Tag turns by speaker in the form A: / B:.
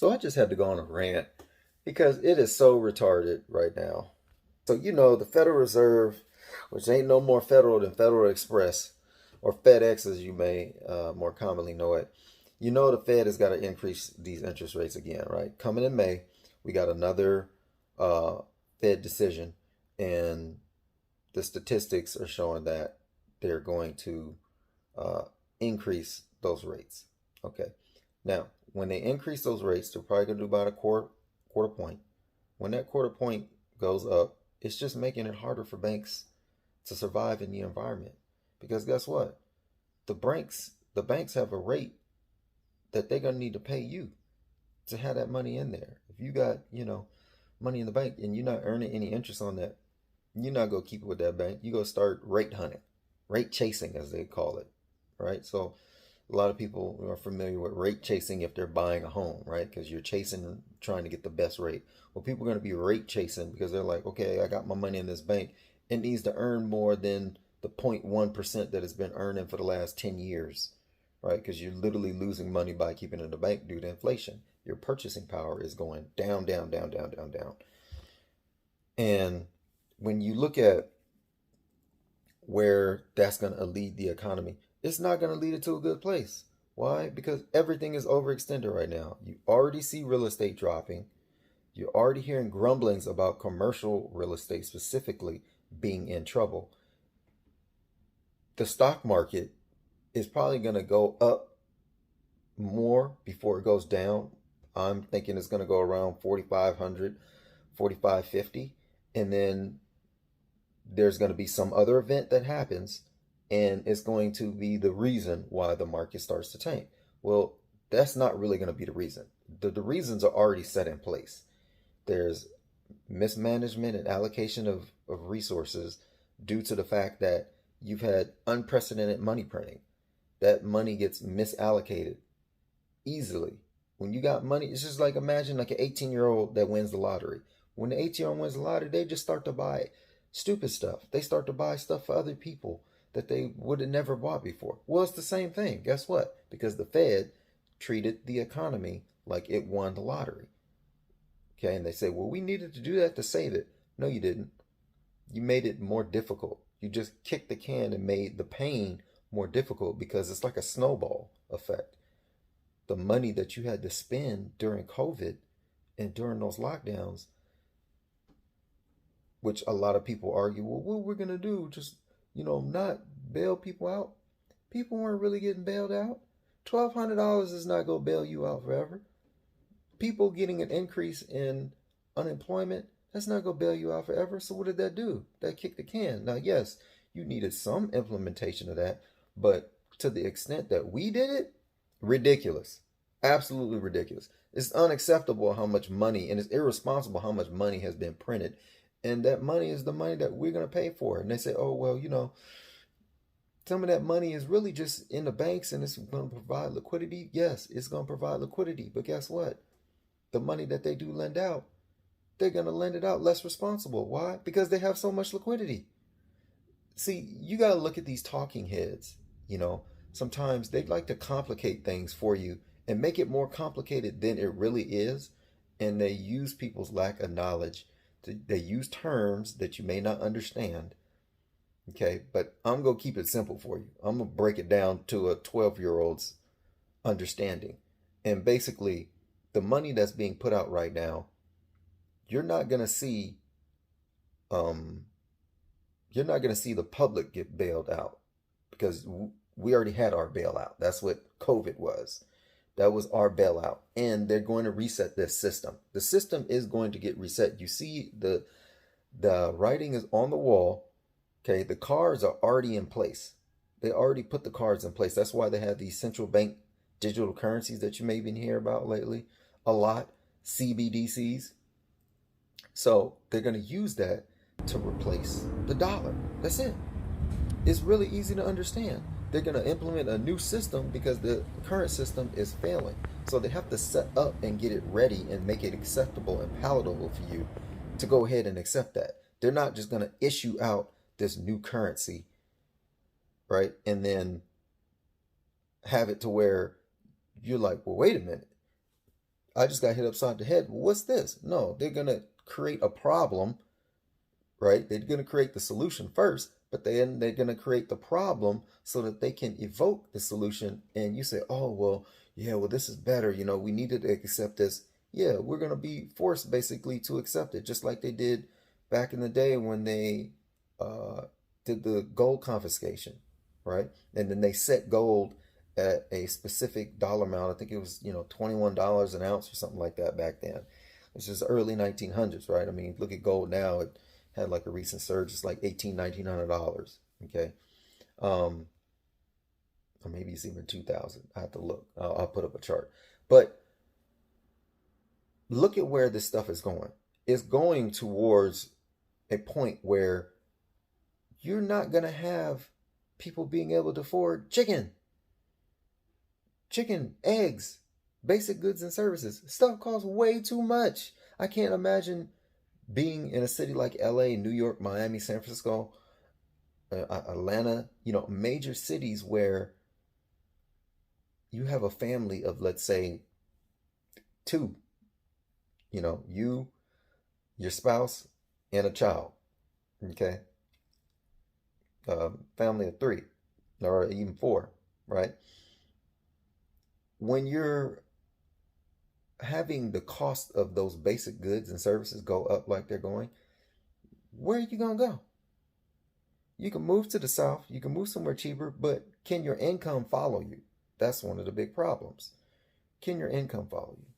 A: So I just had to go on a rant because it is so retarded right now. So, the Federal Reserve, which ain't no more federal than Federal Express or FedEx as you may more commonly know it. The Fed has got to increase these interest rates again, right? Coming in May, we got another uh, Fed decision, and the statistics are showing that they're going to uh, increase those rates. Okay. Now, when they increase those rates, they're probably going to do about a quarter point. When that quarter point goes up, it's just making it harder for banks to survive in the environment. Because guess what? The banks have a rate that they're gonna need to pay you to have that money in there. If you got, money in the bank and you're not earning any interest on that, you're not gonna keep it with that bank. You go start rate hunting, rate chasing as they call it, right? So a lot of people are familiar with rate chasing if they're buying a home, right? Because you're chasing, trying to get the best rate. Well, people are going to be rate chasing because they're like, okay, I got my money in this bank. It needs to earn more than the 0.1% that it's been earning for the last 10 years, right? Because you're literally losing money by keeping it in the bank due to inflation. Your purchasing power is going down, down, down, down, down, down. And when you look at where that's going to lead the economy, it's not going to lead it to a good place. Why? Because everything is overextended right now. You already see real estate dropping. You're already hearing grumblings about commercial real estate specifically being in trouble. The stock market is probably going to go up more before it goes down. I'm thinking it's going to go around 4,500, 4,550, and then there's going to be some other event that happens, and it's going to be the reason why the market starts to tank. Well, that's not really going to be the reason. The reasons are already set in place. There's mismanagement and allocation of resources due to the fact that you've had unprecedented money printing. That money gets misallocated easily. When you got money, it's just like imagine like an 18-year-old that wins the lottery. When the 18-year-old wins the lottery, they just start to buy stupid stuff. They start to buy stuff for other people that they would have never bought before. Well, it's the same thing. Guess what? Because the Fed treated the economy like it won the lottery. Okay, and they say, well, we needed to do that to save it. No, you didn't. You made it more difficult. You just kicked the can and made the pain more difficult because it's like a snowball effect. The money that you had to spend during COVID and during those lockdowns, which a lot of people argue, well, what we're going to do, just, not bail people out. People weren't really getting bailed out. $1,200 is not going to bail you out forever. People getting an increase in unemployment, that's not going to bail you out forever. So what did that do? That kicked the can. Now, yes, you needed some implementation of that, but to the extent that we did it, ridiculous. Absolutely ridiculous. It's unacceptable how much money, and it's irresponsible how much money has been printed. And that money is the money that we're going to pay for. And they say, oh, well, some of that money is really just in the banks and it's going to provide liquidity. Yes, it's going to provide liquidity. But guess what? The money that they do lend out, they're going to lend it out less responsible. Why? Because they have so much liquidity. See, you got to look at these talking heads. Sometimes they like to complicate things for you and make it more complicated than it really is. And they use people's lack of knowledge. They use terms that you may not understand. Okay, but I'm going to keep it simple for you. I'm going to break it down to a 12-year-old's understanding. And basically, the money that's being put out right now, you're not going to see um you're not going to see the public get bailed out because we already had our bailout. That's what COVID was. That was our bailout. And they're going to reset this system. The system is going to get reset. You see the writing is on the wall. Okay, the cards are already in place. They already put the cards in place. That's why they have these central bank digital currencies that you may even hear about lately a lot, CBDCs. So they're going to use that to replace the dollar. That's it. It's really easy to understand. They're going to implement a new system because the current system is failing. So they have to set up and get it ready and make it acceptable and palatable for you to go ahead and accept that. They're not just going to issue out this new currency, right? And then have it to where you're like, well, wait a minute. I just got hit upside the head. What's this? No, they're going to create a problem, right? They're going to create the solution first, but then they're going to create the problem so that they can evoke the solution. And you say, oh, well, yeah, well, this is better. You know, we needed to accept this. Yeah, we're going to be forced basically to accept it, just like they did back in the day when they uh, did the gold confiscation, right? And then they set gold at a specific dollar amount. I think it was, $21 an ounce or something like that back then. It's just early 1900s, right? I mean, look at gold now. It had like a recent surge. It's like $1,900. Okay. Um, or maybe it's even 2000. I have to look. I'll put up a chart. But look at where this stuff is going. It's going towards a point where you're not going to have people being able to afford chicken, eggs, basic goods and services. Stuff costs way too much. I can't imagine being in a city like LA, New York, Miami, San Francisco, Atlanta, major cities where you have a family of, let's say, two, you, your spouse, and a child. Okay. Family of three or even four, right? When you're having the cost of those basic goods and services go up like they're going, where are you going to go? You can move to the South, you can move somewhere cheaper, but can your income follow you? That's one of the big problems. Can your income follow you?